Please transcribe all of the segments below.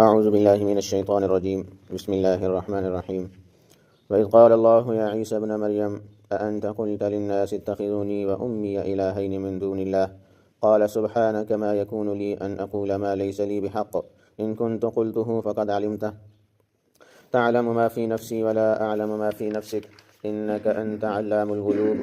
أعوذ بالله من الشيطان الرجيم بسم الله الرحمن الرحيم وإذ قال الله يا عيسى ابن مريم أأنت قلت للناس اتخذوني وأمي إلهين من دون الله قال سبحانك ما يكون لي أن أقول ما ليس لي بحق إن كنت قلته فقد علمته تعلم ما في نفسي ولا أعلم ما في نفسك إنك أنت علام الغيوب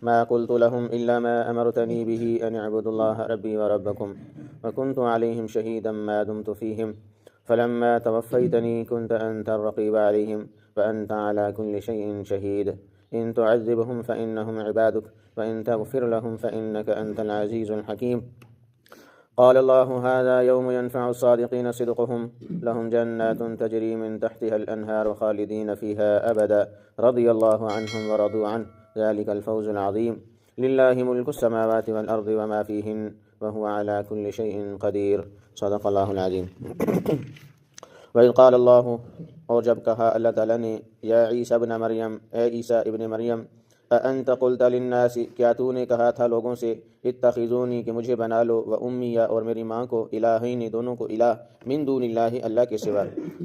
ما قلت لهم إلا ما أمرتني به أن اعبدوا الله ربي وربكم وكنت عليهم شهيدا ما دمت فيهم فلما توفيتني كنت أنت الرقيب عليهم فأنت على كل شيء شهيد إن تعذبهم فإنهم عبادك وإن تغفر لهم فإنك أنت العزيز الحكيم قال الله هذا يوم ينفع الصادقين صدقهم لهم جنات تجري من تحتها الأنهار خالدين فيها أبدا رضي الله عنهم ورضوا عنه ذلك الفوز العظيم لله ملك السماوات والأرض وما فيهن وهو على كل شيء قدير صدق اللہ العظیم۔ وَإِذْ قَالَ اللَّهُ، اور جب کہا اللہ تعالیٰ نے، یا عیسیٰ ابن مریم، اے عیسیٰ ابن مریم، اَأَنْتَ قُلْتَ لِلنَّاسِ، کیا تو نے کہا تھا لوگوں سے، اتخذونی کہ مجھے بنا لو، و امی اور میری ماں کو، الہین دونوں کو الہ، من دون اللہ اللہ کے سوا۔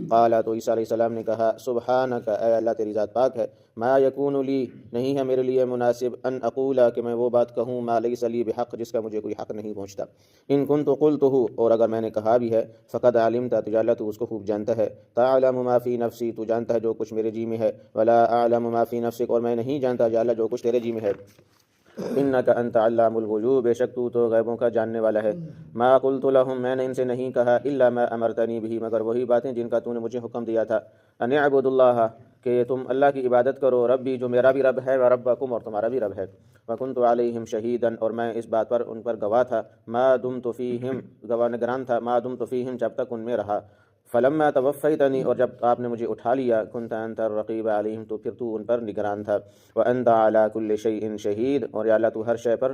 قال تو عیسیٰ علیہ السلام نے کہا، سبحانک اے اللہ تیری ذات پاک ہے، ما یکون لی نہیں ہے میرے لیے مناسب، ان اقولا کہ میں وہ بات کہوں، ما لیس لی بحق جس کا مجھے کوئی حق نہیں پہنچتا، ان کنت قلتہ اور اگر میں نے کہا بھی ہے، فقد علمت تو اللہ تو اس کو خوب جانتا ہے، تعلم ما فی نفسی تو جانتا ہے جو کچھ میرے جی میں ہے، ولا اعلم ما فی نفسک اور میں نہیں جانتا یا اللہ جو کچھ تیرے جی میں ہے، انک انت علام الغیوب بے شک تو غیبوں کا جاننے والا ہے، ما قلت لهم میں نے ان سے نہیں کہا، الا ما امرتنی به مگر وہی باتیں جن کا تو نے مجھے حکم دیا تھا، ان اعبدوا اللہ کہ تم اللہ کی عبادت کرو، ربی جو میرا بھی رب ہے، و ربکم اور تمہارا بھی رب ہے، وکنت علیہم شہیدا اور میں اس بات پر ان پر گواہ تھا، ما دمت فیہم گواہ نگران تھا، ما دمت فیہم جب تک ان میں رہا، فلما توفیتنی اور جب آپ نے مجھے اٹھا لیا، کنت انت الرقیب علیہم تو پھر تو ان پر نگران تھا، وانت علی کل شیء شہید اور یا اللہ تو ہر شے پر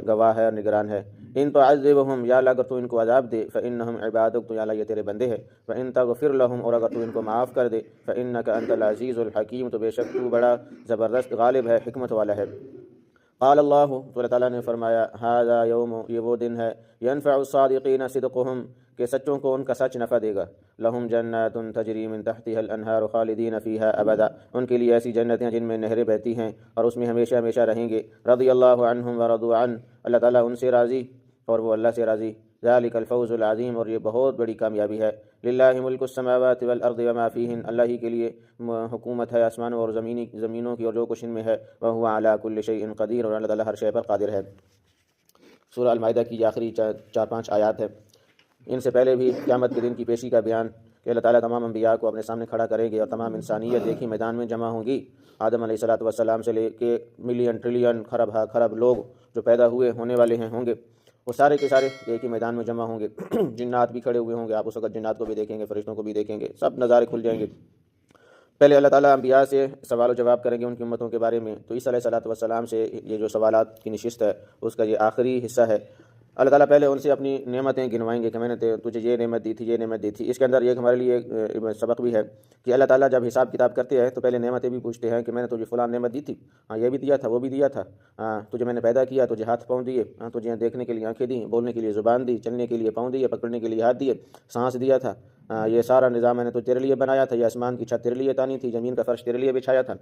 گواہ ہے اور نگران ہے، ان تعذبہم یا اللہ اگر تو ان کو عذاب دے، فانہم عبادک تو یا اللہ یہ تیرے بندے ہیں، وان تغفر لہم اور اگر تو ان کو معاف کر دے، فانک انت العزیز الحکیم تو بے شک تو بڑا زبردست غالب ہے حکمت والا ہے۔ قال اللہ تو اللہ تعالیٰ نے فرمایا، ھذا یوم یہ وہ دن ہے، ینفع الصادقین صدقہم کہ سچوں کو ان کا سچ نفع دے گا، لہم جنات تجری من تحتها الانہار خالدین فیہا ابدا ان کے لیے ایسی جنتیں جن میں نہریں بہتی ہیں اور اس میں ہمیشہ ہمیشہ رہیں گے، رضی اللہ عنہم ورضوا عنہ اللہ تعالیٰ ان سے راضی اور وہ اللہ سے راضی، ذالک الفوز العظیم اور یہ بہت بڑی کامیابی ہے، للہ ملک السماوات والارض وما فیہن اللہ ہی کے لیے حکومت ہے آسمانوں اور زمینوں کی اور جو کچھ ان میں ہے، وہو علی کل شیء قدیر اور اللہ تعالیٰ ہر شے پر قادر ہے۔ سورہ المائدہ کی یہ آخری 4-5 آیات ہے، ان سے پہلے بھی قیامت کے دن کی پیشی کا بیان کہ اللہ تعالیٰ تمام انبیاء کو اپنے سامنے کھڑا کریں گے اور تمام انسانیت ایک ہی میدان میں جمع ہوں گی، آدم علیہ السلام سے لے کے ملین ٹریلین خرب لوگ جو پیدا ہونے والے ہوں گے، وہ سارے کے سارے ایک ہی میدان میں جمع ہوں گے، جنات بھی کھڑے ہوئے ہوں گے، آپ اس وقت جنات کو بھی دیکھیں گے، فرشتوں کو بھی دیکھیں گے، سب نظارے کھل جائیں گے۔ پہلے اللہ تعالیٰ انبیاء سے سوال و جواب کریں گے ان کی امتوں کے بارے میں، تو عیسیٰ علیہ السلام سے یہ جو سوالات کی نشست ہے اس کا یہ آخری حصہ ہے۔ اللہ تعالیٰ پہلے ان سے اپنی نعمتیں گنوائیں گے کہ میں نے تجھے یہ نعمت دی تھی، یہ نعمت دی تھی۔ اس کے اندر ایک ہمارے لیے ایک سبق بھی ہے کہ اللہ تعالیٰ جب حساب کتاب کرتے ہیں تو پہلے نعمتیں بھی پوچھتے ہیں کہ میں نے تجھے فلاں نعمت دی تھی، ہاں یہ بھی دیا تھا، وہ بھی دیا تھا، تجھے میں نے پیدا کیا، تجھے ہاتھ پاؤں دیے، تجھے دیکھنے کے لیے آنکھیں دیں، بولنے کے لیے زبان دی، چلنے کے لیے پاؤں دیے، پکڑنے کے لیے ہاتھ دیے، سانس دیا تھا، یہ سارا نظام میں نے تو تیرے لیے بنایا تھا، یہ آسمان کی چھت تیرے لیے تانی تھی، زمین کا فرش تیرے لیے بچھایا تھا،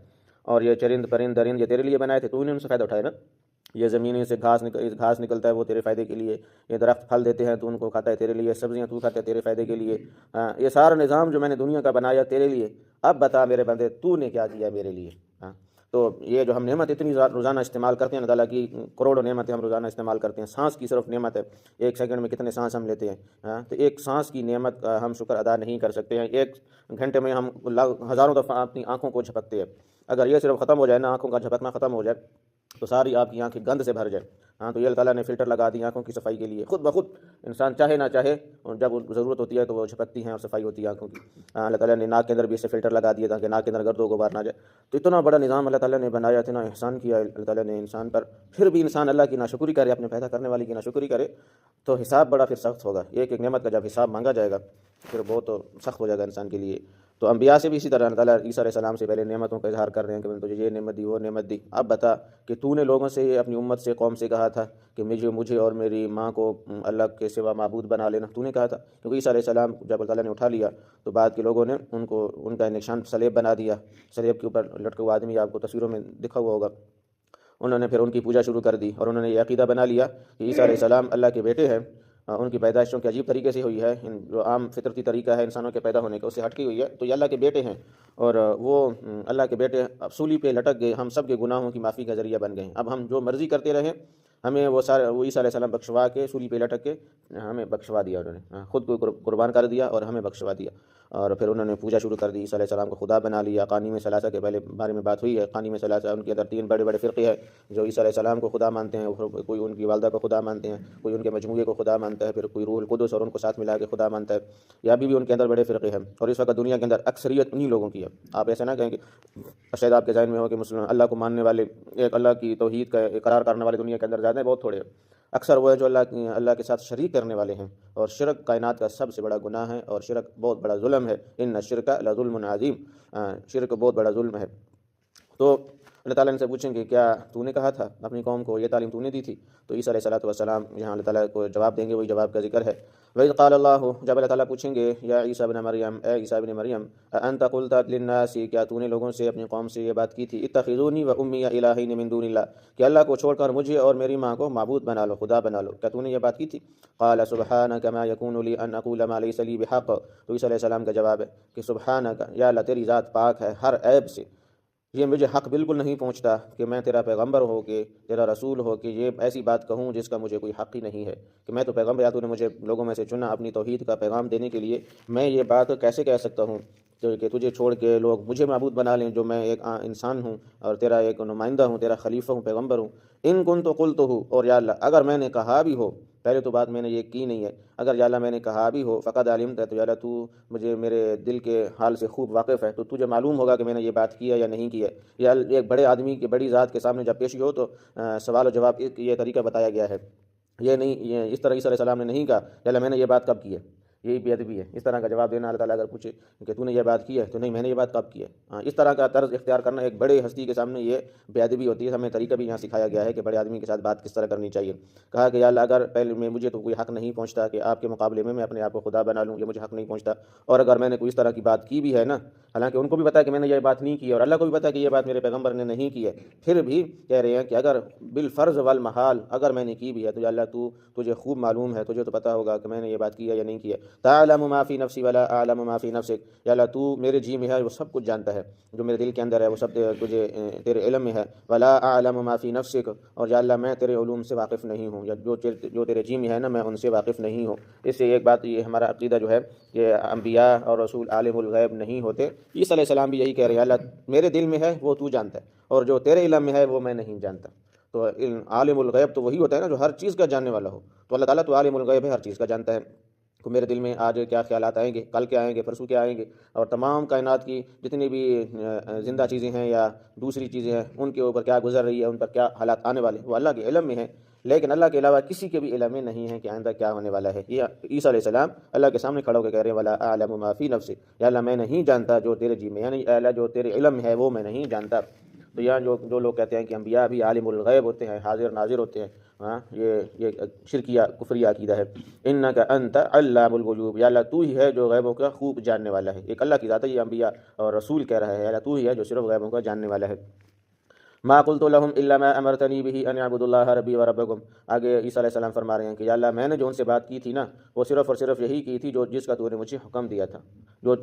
اور یہ چرند پرند درند یہ تیرے لیے بنائے تھے، تو نے ان سے فائدہ اٹھایا نا، یہ زمین سے گھاس نکلتا ہے وہ تیرے فائدے کے لیے، یہ درخت پھل دیتے ہیں تو ان کو کھاتا ہے تیرے لیے، سبزیاں تو کھاتا ہے تیرے فائدے کے لیے، یہ سارا نظام جو میں نے دنیا کا بنایا تیرے لیے، اب بتا میرے بندے تو نے کیا کیا میرے لیے۔ تو یہ جو ہم نعمت اتنی روزانہ استعمال کرتے ہیں، اللہ تعالیٰ کی کروڑوں نعمتیں ہم روزانہ استعمال کرتے ہیں، سانس کی صرف نعمت ہے، ایک سیکنڈ میں کتنے سانس ہم لیتے ہیں، تو ایک سانس کی نعمت کا ہم شکر ادا نہیں کر سکتے ہیں، ایک گھنٹے میں ہم ہزاروں دفعہ اپنی آنکھوں کو جھپکتے ہیں، اگر یہ صرف ختم ہو جائے نا، آنکھوں کا جھپکنا ختم ہو جائے تو ساری آپ کی آنکھیں گند سے بھر جائیں، تو یہ اللہ تعالیٰ نے فلٹر لگا دی آنکھوں کی صفائی کے لیے، خود بخود انسان چاہے نہ چاہے جب ضرورت ہوتی ہے تو وہ جھپکتی ہیں اور صفائی ہوتی ہے آنکھوں کی۔ اللہ تعالیٰ نے ناک کے اندر بھی اسے فلٹر لگا دیا تاکہ ناک کے اندر گرد و غبار نہ جائے، تو اتنا بڑا نظام اللہ تعالیٰ نے بنایا، اتنا احسان کیا اللہ تعالیٰ نے انسان پر، پھر بھی انسان اللہ کی ناشکری کرے، اپنے پیدا کرنے والی کی ناشکری کرے تو حساب بڑا پھر سخت ہوگا، ایک ایک نعمت کا جب حساب مانگا جائے گا پھر بہت سخت ہو جائے گا انسان کے لیے۔ تو انبیاء سے بھی اسی طرح اللہ تعالیٰ عیسیٰ علیہ السلام سے پہلے نعمتوں کا اظہار کر رہے ہیں کہ میں نے تجھے یہ نعمت دی، وہ نعمت دی، اب بتا کہ تو نے لوگوں سے، اپنی امت سے، قوم سے کہا تھا کہ مجھے اور میری ماں کو اللہ کے سوا معبود بنا لینا، تو نے کہا تھا، کیونکہ عیسیٰ علیہ السلام جب اللہ تعالیٰ نے اٹھا لیا تو بعد کے لوگوں نے ان کا نشان صلیب بنا دیا، صلیب کے اوپر لٹکا ہوا آدمی آپ کو تصویروں میں دکھا ہوا ہوگا، انہوں نے پھر ان کی پوجا شروع کر دی، اور انہوں نے یہ عقیدہ بنا لیا کہ عیسیٰ علیہ السلام اللہ کے بیٹے ہیں۔ ان کی پیدائشوں کے عجیب طریقے سے ہوئی ہے، جو عام فطرتی طریقہ ہے انسانوں کے پیدا ہونے کا، اس سے ہٹ کی ہوئی ہے، تو یہ اللہ کے بیٹے ہیں، اور وہ اللہ کے بیٹے سولی پہ لٹک گئے، ہم سب کے گناہوں کی معافی کا ذریعہ بن گئے، اب ہم جو مرضی کرتے رہیں، ہمیں وہ عیسیٰ علیہ السلام بخشوا کے سولی پہ لٹک کے ہمیں بخشوا دیا، انہوں نے خود کو قربان کر دیا اور ہمیں بخشوا دیا، اور پھر انہوں نے پوجا شروع کر دی، عیسیٰ علیہ السلام کو خدا بنا لیا۔ قانیم ثلاثہ کے پہلے بارے میں بات ہوئی ہے، قانیم ثلاثہ ان کے اندر 3 بڑے بڑے فرقے ہیں، جو عیسیٰ علیہ السلام کو خدا مانتے ہیں، کوئی ان کی والدہ کو خدا مانتے ہیں، کوئی ان کے مجموعے کو خدا مانتا ہے، پھر کوئی روح القدس اور ان کو ساتھ ملا کے خدا مانتا ہے، یا ابھی بھی ان کے اندر بڑے فرقے ہیں، اور اس وقت دنیا کے اندر اکثریت انہی لوگوں کی ہے۔ آپ ایسا نہ کہیں کہ شاید آپ کے ذہن میں ہو کہ مسلمان اللہ کو ماننے والے، ایک اللہ کی توحید کا اقرار کرنے والے دنیا کے اندر زیادہ ہیں، بہت تھوڑے ہیں، اکثر وہ ہے جو اللہ کے ساتھ شریک کرنے والے ہیں، اور شرک کائنات کا سب سے بڑا گناہ ہے، اور شرک بہت بڑا ظلم ہے، ان الشرک لظلم عظیم، شرک بہت بڑا ظلم ہے۔ تو اللہ تعالیٰ ان سے پوچھیں کہ کیا تو نے کہا تھا اپنی قوم کو، یہ تعلیم تو نے دی تھی؟ تو عیسیٰ علیہ السلام یہاں اللہ تعالیٰ کو جواب دیں گے، وہی جواب کا ذکر ہے۔ وَإِذْ قَالَ اللَّهُ، جب اللہ تعالیٰ پوچھیں گے یا عیسیٰ ابن مریم، اے عیسیٰ ابن مریم، أَأَنْتَ قُلْتَ لِلنَّاسِ، کیا تو نے لوگوں سے، اپنی قوم سے یہ بات کی تھی، اتخذونی وأمی الہین من دون اللہ، کہ اللہ کو چھوڑ کر مجھے اور میری ماں کو معبود بنا لو، خدا بنا لو، کیا تو نے یہ بات کی تھی؟ قال سبحانک ما یکون لی ان اقول ما لیس لی بحق، تو عیسیٰ علیہ السلام کا جواب ہے کہ سبحانک، یا اللہ تیری ذات پاک ہے ہر عیب سے، یہ مجھے حق بالکل نہیں پہنچتا کہ میں تیرا پیغمبر ہو کے، تیرا رسول ہو کہ یہ ایسی بات کہوں جس کا مجھے کوئی حق ہی نہیں ہے، کہ میں تو پیغمبر، یا تو نے مجھے لوگوں میں سے چنا اپنی توحید کا پیغام دینے کے لیے، میں یہ بات کیسے کہہ سکتا ہوں کہ تجھے چھوڑ کے لوگ مجھے معبود بنا لیں، جو میں ایک انسان ہوں اور تیرا ایک نمائندہ ہوں، تیرا خلیفہ ہوں، پیغمبر ہوں۔ ان کنت قلتہ، اور یا اللہ اگر میں نے کہا بھی ہو، پہلے تو بات میں نے یہ کی نہیں ہے، اگر یا اللہ میں نے کہا بھی ہو، فقد علمت، تو یا اللہ تو مجھے میرے دل کے حال سے خوب واقف ہے، تو تجھے معلوم ہوگا کہ میں نے یہ بات کی ہے یا نہیں کی ہے۔ یا ایک بڑے آدمی کی بڑی ذات کے سامنے جب پیشی ہو تو سوال و جواب یہ طریقہ بتایا گیا ہے، یہ نہیں، یہ اس طرح عیسیٰ علیہ السلام نے نہیں کہا یا اللہ میں نے یہ بات کب کی ہے، یہی بے ادبی ہے، اس طرح کا جواب دینا۔ اللہ تعالیٰ اگر پوچھے کہ تو نے یہ بات کی ہے تو نہیں، میں نے یہ بات کب کی ہے، اس طرح کا طرز اختیار کرنا ایک بڑے ہستی کے سامنے یہ بے ادبی ہوتی ہے۔ ہمیں طریقہ بھی یہاں سکھایا گیا ہے کہ بڑے آدمی کے ساتھ بات کس طرح کرنی چاہیے۔ کہا کہ یا اللہ اگر پہلے میں مجھے تو کوئی حق نہیں پہنچتا کہ آپ کے مقابلے میں اپنے آپ کو خدا بنا لوں، یہ مجھے حق نہیں پہنچتا، اور اگر میں نے کوئی اس طرح کی بات کی بھی ہے نا، حالانکہ ان کو بھی پتا ہے کہ میں نے یہ بات نہیں کی ہے، اور اللہ کو بھی پتا ہے کہ یہ بات میرے پیغمبر نے نہیں کی ہے، پھر بھی کہہ رہے ہیں کہ اگر بالفرض والمحال اگر میں نے کی بھی ہے تو یا اللہ تجھے خوب معلوم ہے، تجھے تو پتا ہوگا کہ میں نے یہ بات کی ہے یا نہیں کی ہے۔ تعلم ما فی نفسی ولا اعلم ما فی نفسک، یا اللہ تو میرے جی میں ہے، وہ سب کچھ جانتا ہے، جو میرے دل کے اندر ہے وہ سب تجھے تیرے علم میں ہے۔ ولا اعلم ما فی نفسک، اور یا اللہ میں تیرے علوم سے واقف نہیں ہوں، یا جو تیرے جی میں ہے نا میں ان سے واقف نہیں ہوں۔ اس سے ایک بات، یہ ہمارا عقیدہ جو ہے کہ انبیاء اور رسول عالم الغیب نہیں ہوتے۔ عیسیٰ علیہ السلام بھی یہی کہہ رہے ہیں، اللہ میرے دل میں ہے وہ تو جانتا ہے، اور جو تیرے علم میں ہے وہ میں نہیں جانتا۔ تو عالم الغیب تو وہی ہوتا ہے نا جو ہر چیز کا جاننے والا ہو، تو اللہ تعالیٰ تو عالم الغیب ہے، ہر چیز کا جانتا ہے، تو میرے دل میں آج کیا خیالات آئیں گے، کل کیا آئیں گے، پرسوں کیا آئیں گے، اور تمام کائنات کی جتنی بھی زندہ چیزیں ہیں یا دوسری چیزیں ہیں ان کے اوپر کیا گزر رہی ہے، ان پر کیا حالات آنے والے، وہ اللہ کے علم میں ہیں، لیکن اللہ کے علاوہ کسی کے بھی علم میں نہیں ہے کہ آئندہ کیا ہونے والا ہے۔ یہ عیسیٰ علیہ السلام اللہ کے سامنے کھڑا ہو کے کہہ رہے ہیں ولا اعلم ما فی نفسی، یا اللہ میں نہیں جانتا جو تیرے جی میں، یعنی اللہ جو تیرے علم میں ہے وہ میں نہیں جانتا۔ تو یہاں جو لوگ کہتے ہیں کہ انبیاء بھی عالم الغیب ہوتے ہیں، حاضر ناظر ہوتے ہیں، یہ شرکیہ کفریہ عقیدہ ہے۔ انک انت علام الغیوب، یا اللہ تو ہی ہے جو غیبوں کا خوب جاننے والا ہے، ایک اللہ کی ذات ہے، یہ انبیاء اور رسول کہہ رہا ہے، اللہ تو ہی ہے جو صرف غیبوں کا جاننے والا ہے۔ ما قلت لهم الا ما امرتنی به ان اعبدوا اللہ ربی وربکم، آگے عیسیٰ علیہ السلام فرما رہے ہیں کہ یا اللہ میں نے جو ان سے بات کی تھی نا وہ صرف اور صرف یہی کی تھی جس کا تو نے مجھے حکم دیا تھا، جو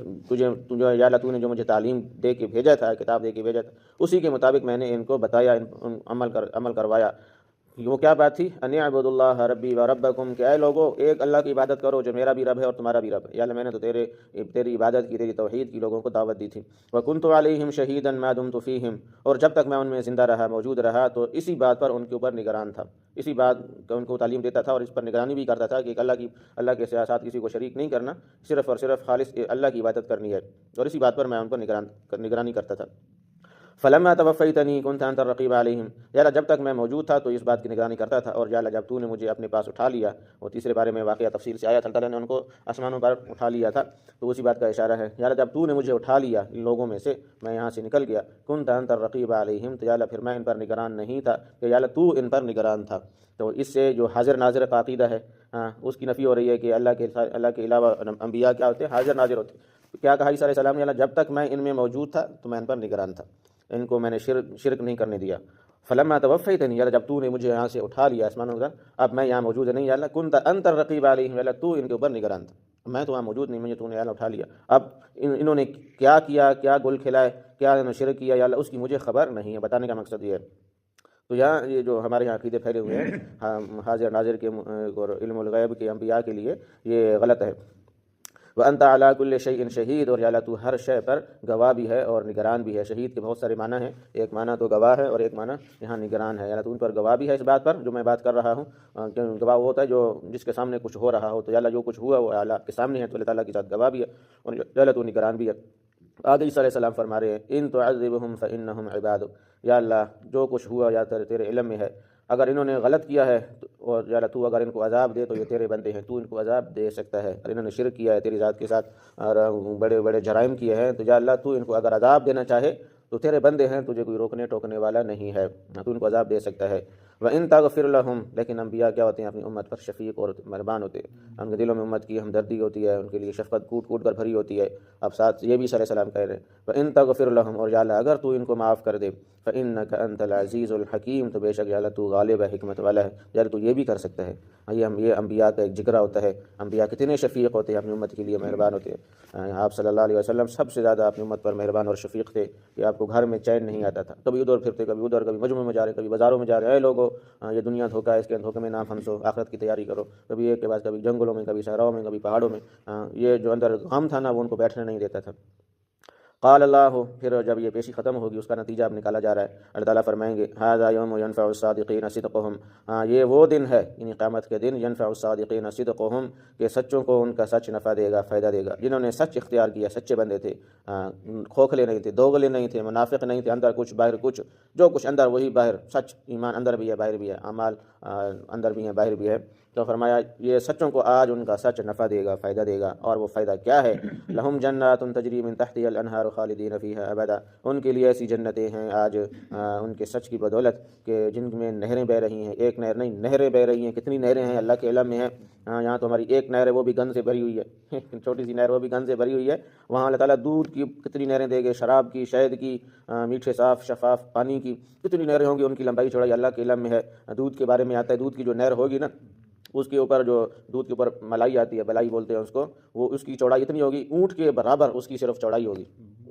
یا اللہ تو نے جو مجھے تعلیم دے کے بھیجا تھا، کتاب دے کے بھیجا تھا، اسی کے مطابق میں نے ان کو بتایا، عمل کروایا۔ وہ کیا بات تھی؟ ان اعبدوا اللہ ربی وربکم، کہ اے لوگو ایک اللہ کی عبادت کرو جو میرا بھی رب ہے اور تمہارا بھی رب ہے۔ یا اللہ میں نے تو تیری عبادت کی، تیری توحید کی لوگوں کو دعوت دی تھی۔ وکنت علیہم شہیدا ما دمت فیہم، اور جب تک میں ان میں زندہ رہا، موجود رہا، تو اسی بات پر ان کے اوپر نگران تھا، اسی بات کا ان کو تعلیم دیتا تھا اور اس پر نگرانی بھی کرتا تھا کہ ایک اللہ کے ساتھ کسی کو شریک نہیں کرنا، صرف اور صرف خالص اللہ کی عبادت کرنی ہے، اور اسی بات پر میں ان پر نگرانی کرتا تھا۔ فلما توفیتنی کنت انت الرقیب علیہم، یا اللہ جب تک میں موجود تھا تو اس بات کی نگرانی کرتا تھا، اور یا اللہ جب تو نے مجھے اپنے پاس اٹھا لیا، وہ تیسرے بارے میں واقعہ تفصیل سے آیا، اللہ تعالیٰ نے ان کو آسمانوں پر اٹھا لیا تھا، تو اسی بات کا اشارہ ہے، یا اللہ جب تو نے مجھے اٹھا لیا ان لوگوں میں سے، میں یہاں سے نکل گیا، کنت انت الرقیب علیہم، تو یا اللہ پھر میں ان پر نگران نہیں تھا، کہ یا اللہ تو ان پر نگران تھا۔ تو اس سے جو حاضر ناظر کا عقیدہ ہے اس کی نفی ہو رہی ہے کہ اللہ کے علاوہ انبیاء کیا ہوتے ہیں؟ حاضر ناظر ہوتے ہیں۔ کیا کہا عیسیٰ علیہ السلام نے؟ اللہ جب تک میں ان میں موجود تھا تو میں ان پر نگران تھا، ان کو میں نے شرک نہیں کرنے دیا۔ فلما توفیتنی، یا اللہ جب تو نے مجھے یہاں سے اٹھا لیا آسمانوں کا، اب میں یہاں موجود نہیں، یا اللہ کنت انت الرقیب علیہم، یا اللہ تو ان کے اوپر نگران تھا، میں تو وہاں موجود نہیں، مجھے تو نے یا اللہ اٹھا لیا۔ اب انہوں نے کیا کیا، کیا گل کھلائے، کیا انہوں نے شرک کیا، یا اللہ اس کی مجھے خبر نہیں ہے۔ بتانے کا مقصد یہ ہے، تو یہاں یہ جو ہمارے یہاں عقیدے پھیلے ہوئے ہیں حاضر ناظر کے اور علم الغیب کے انبیاء کے لیے، یہ غلط ہے۔ وَأَنْتَ عَلَىٰ كُلِّ شَيْءٍ شَهِيدٌ، اور یا اللہ تو ہر شے پر گواہ بھی ہے اور نگران بھی ہے۔ شہید کے بہت سارے معنی ہیں، ایک معنی تو گواہ ہے اور ایک معنی یہاں نگران ہے۔ یا اللہ تو ان پر گواہ بھی ہے اس بات پر جو میں بات کر رہا ہوں، گواہ وہ ہوتا ہے جو جس کے سامنے کچھ ہو رہا ہو، تو یا اللہ جو کچھ ہوا وہ اللہ کے سامنے ہے، تو اللہ تعالیٰ کے ساتھ گواہ بھی ہے، اور یا اللہ تو نگران بھی ہے۔ آگے عیسیٰ علیہ السلام فرما رہے ہیں ان تعذبہم فإنہم عبادک، یا اللہ جو کچھ ہوا یا تیرے علم میں ہے، اگر انہوں نے غلط کیا ہے اور یا اللہ تو اگر ان کو عذاب دے تو یہ تیرے بندے ہیں، تو ان کو عذاب دے سکتا ہے۔ اور انہوں نے شرک کیا ہے تیری ذات کے ساتھ اور بڑے بڑے جرائم کیے ہیں، تو یا اللہ تو ان کو اگر عذاب دینا چاہے تو تیرے بندے ہیں، تجھے کوئی روکنے ٹوکنے والا نہیں ہے، تو ان کو عذاب دے سکتا ہے۔ وَإِن تَغْفِرْ لَهُمْ، لیکن انبیاء کیا ہوتے ہیں؟ اپنی امت پر شفیق اور مہربان ہوتے ہیں، ان کے دلوں میں امت کی ہمدردی ہوتی ہے، ان کے لیے شفقت کوٹ کوٹ کر بھری ہوتی ہے۔ اب ساتھ یہ بھی صلی اللہ علیہ وسلم کہہ رہے ہیں وَإِن تَغْفِرْ لَهُمْ، اور یا اللہ اگر تو ان کو معاف کر دے، فَإِنَّكَ أَنْتَ الْعَزِيزُ الْحَكِيمُ، تو بے شک یا اللہ تو غالب ہے، حکمت والا ہے، یا اللہ تو یہ بھی کر سکتا ہے۔ یہ انبیاء کا ایک جگرا ہوتا ہے، انبیاء کتنے شفیق ہوتے ہیں، اپنی امت کے لیے مہربان ہوتے ہیں۔ آپ صلی اللہ علیہ وسلم سب سے زیادہ اپنی امت پر مہربان اور شفیق تھے، کہ آپ کو گھر میں چین نہیں آتا تھا، کبھی ادھر پھرتے، کبھی ادھر، کبھی مجمع میں جا رہے، کبھی بازاروں میں جا رہے، اے لوگوں یہ دنیا دھوکہ ہے، اس کے دھوکے میں نہ پھنسو، آخرت کی تیاری کرو۔ کبھی ایک کے بعد کبھی جنگلوں میں، کبھی صحراؤں میں، کبھی پہاڑوں میں، یہ جو اندر غم تھا نا وہ ان کو بیٹھنے نہیں دیتا تھا۔ قال اللہ، پھر جب یہ پیشی ختم ہوگی اس کا نتیجہ اب نکالا جا رہا ہے، اللہ تعالیٰ فرمائیں گے ھذا یوم ینفع الصادقین صدقہم، یہ وہ دن ہے یعنی قیامت کے دن، ینفع الصادقین صدقہم، کہ سچوں کو ان کا سچ نفع دے گا، فائدہ دے گا، جنہوں نے سچ اختیار کیا، سچے بندے تھے، کھوکھلے نہیں تھے، دوغلے نہیں تھے، منافق نہیں تھے، اندر کچھ باہر کچھ، جو کچھ اندر وہی باہر، سچ ایمان اندر بھی ہے باہر بھی ہے، اعمال اندر بھی ہیں باہر بھی ہے۔ تو فرمایا یہ سچوں کو آج ان کا سچ نفع دے گا، فائدہ دے گا، اور وہ فائدہ کیا ہے؟ لہم جنات تجری من تحتها الانہار خالدین فیہا ابدا، ان کے لیے ایسی جنتیں ہیں آج ان کے سچ کی بدولت کہ جن میں نہریں بہہ رہی ہیں، ایک نہر نہیں نہریں بہہ رہی ہیں، کتنی نہریں ہیں اللہ کے علم میں ہیں۔ یہاں تو ہماری ایک نہر ہے وہ بھی گند سے بھری ہوئی ہے، چھوٹی سی نہر وہ بھی گند سے بھری ہوئی ہے، وہاں اللہ تعالیٰ دودھ کی کتنی نہریں دے گے، شراب کی، شہد کی، میٹھے صاف شفاف پانی کی، کتنی نہریں ہوں گی، ان کی لمبائی چوڑائی اللہ کے علم میں ہے۔ دودھ کے بارے میں آتا ہے، دودھ کی جو نہر ہوگی نا، اس کے اوپر جو دودھ کے اوپر ملائی آتی ہے، بلائی بولتے ہیں اس کو، وہ اس کی چوڑائی اتنی ہوگی، اونٹ کے برابر اس کی صرف چوڑائی ہوگی،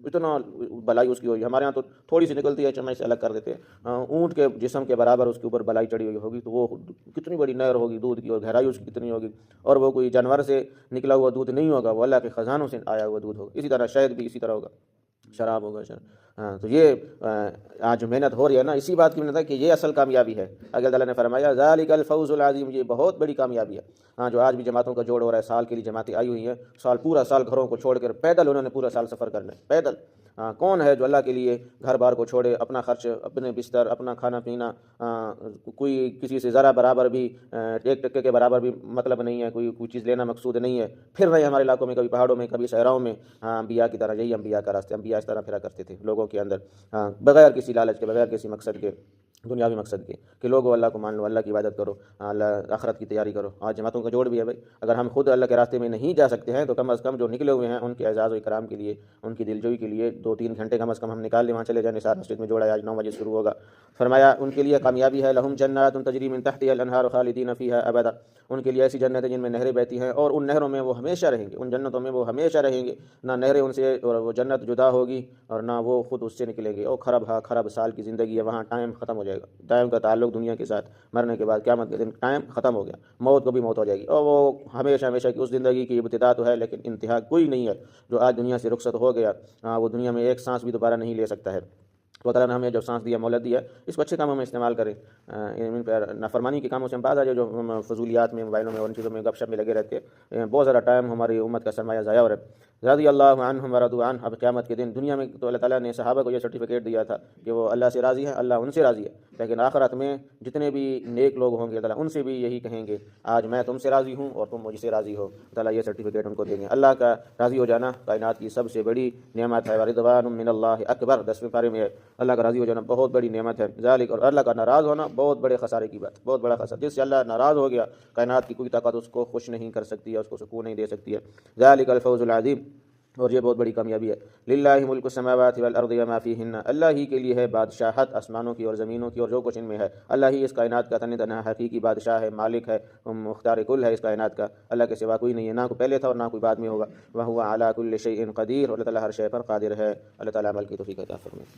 اتنا بلائی اس کی ہوگی۔ ہمارے ہاں تو تھوڑی سی نکلتی ہے، چمچ سے الگ کر دیتے ہیں، اونٹ کے جسم کے برابر اس کے اوپر بلائی چڑھی ہوئی ہوگی، تو وہ کتنی بڑی نہر ہوگی دودھ کی، اور گہرائی اس کی کتنی ہوگی، اور وہ کوئی جانور سے نکلا ہوا دودھ نہیں ہوگا، وہ اللہ کے خزانوں سے آیا ہوا دودھ ہوگا۔ اسی طرح شہد بھی اسی طرح ہوگا، شراب ہوگا تو یہ آج محنت ہو رہی ہے نا، اسی بات کی محنت ہے کہ یہ اصل کامیابی ہے۔ اگر اللہ نے فرمایا ذالک الفوز العظیم، یہ بہت بڑی کامیابی ہے۔ جو آج بھی جماعتوں کا جوڑ ہو رہا ہے، سال کے لیے جماعتیں آئی ہوئی ہیں، پورا سال گھروں کو چھوڑ کر پیدل انہوں نے پورا سال سفر کرنا ہے، پیدل۔ کون ہے جو اللہ کے لیے گھر بار کو چھوڑے، اپنا خرچ، اپنے بستر، اپنا کھانا پینا، کوئی کسی سے ذرا برابر بھی، ایک ٹکے کے برابر بھی مطلب نہیں ہے، کوئی چیز لینا مقصود نہیں ہے، پھر رہے ہمارے علاقوں میں، کبھی پہاڑوں میں، کبھی صحراؤں میں، انبیاء کی طرح، یہی انبیاء کا راستہ، انبیاء اس طرح پھرا کرتے تھے لوگوں کے اندر، بغیر کسی لالچ کے، بغیر کسی مقصد کے، دنیاوی مقصد کے، کہ لوگوں اللہ کو مان لو، اللہ کی عبادت کرو، اللہ آخرت کی تیاری کرو۔ آج جماعتوں کا جوڑ بھی ہے بھائی، اگر ہم خود اللہ کے راستے میں نہیں جا سکتے ہیں تو کم از کم جو نکلے ہوئے ہیں ان کے اعزاز و اکرام کے لیے، ان کی دلجوئی کے لیے 2-3 گھنٹے کم از کم ہم نکال لیں، وہاں چلے جائیں۔ نثار مسجد میں جوڑا ہے، آج 9 بجے شروع ہوگا۔ فرمایا ان کے لیے کامیابی ہے، لہم جنات تجری من تحتها الانہار خالدین فیہا ابدا، ان کے لیے ایسی جنتیں جن میں نہریں بہتی ہیں، اور ان نہروں میں وہ ہمیشہ رہیں گے، ان جنتوں میں وہ ہمیشہ رہیں گے، نہ نہریں ان سے اور وہ جنت جدا ہوگی اور نہ وہ خود اس سے نکلیں گے۔ اور خراب سال کی زندگی ہے، وہاں ٹائم ختم ہو جائے گا، ٹائم کا تعلق دنیا کے ساتھ، مرنے کے بعد قیامت کے دن ٹائم ختم ہو گیا، موت کو بھی موت ہو جائے گی، اور وہ ہمیشہ ہمیشہ کی اس زندگی کی ابتدا تو ہے لیکن انتہا کوئی نہیں ہے۔ جو آج دنیا سے رخصت ہو گیا وہ دنیا میں ایک سانس بھی دوبارہ نہیں لے سکتا ہے۔ تو تعالیٰ نے ہمیں جو سانس دیا، مہلت دیا، اس کو اچھے کاموں میں استعمال کریں، ان پر نافرمانی کے کاموں سے ہم باز آ جائے، جو فضولیات میں، موبائلوں میں اور ان چیزوں میں گپ شپ میں لگے رہتے ہیں۔ بہت زیادہ ٹائم ہماری امت کا سرمایہ ضائع ہو رہا ہے۔ رضی اللہ عنہم ورضوا عنہ۔ اب قیامت کے دن دنیا میں تو اللہ تعالیٰ نے صحابہ کو یہ سرٹیفکیٹ دیا تھا کہ وہ اللہ سے راضی ہیں، اللہ ان سے راضی ہے، لیکن آخرت میں جتنے بھی نیک لوگ ہوں گے اللہ تعالیٰ ان سے بھی یہی کہیں گے آج میں تم سے راضی ہوں اور تم مجھ سے راضی ہو، اللہ تعالیٰ یہ سرٹیفکیٹ ان کو دیں گے۔ اللہ کا راضی ہو جانا کائنات کی سب سے بڑی نعمت ہے، ورضوان من اللہ اکبر، 10ویں پارے میں ہے، اللہ کا راضی ہو جانا بہت بڑی نعمت ہے، ذالک، اور اللہ کا ناراض ہونا بہت بڑے خسارے کی بات، بہت بڑا خسارہ، جس سے اللہ ناراض ہو گیا کائنات کی کوئی طاقت اس کو خوش نہیں کر سکتی ہے، اس کو سکون نہیں دے سکتی ہے، ذالک الفوز العظیم، اور یہ بہت بڑی کامیابی ہے۔ للہ ملک السماوات والارض وما فیہن، اللہ ہی کے لیے ہے بادشاہت آسمانوں کی اور زمینوں کی اور جو کچھ ان میں ہے، اللہ ہی اس کائنات کا تنہا حقیقی بادشاہ ہے، مالک ہے، مختار کل ہے اس کائنات کا، اللہ کے سوا کوئی نہیں ہے، نہ کوئی پہلے تھا اور نہ کوئی بعد میں ہوگا، وہو علی کل شیء قدیر، اور اللہ تعالیٰ ہر شے پر قادر ہے۔ اللہ تعالیٰ عمل کی توفیق عطا فرمائے۔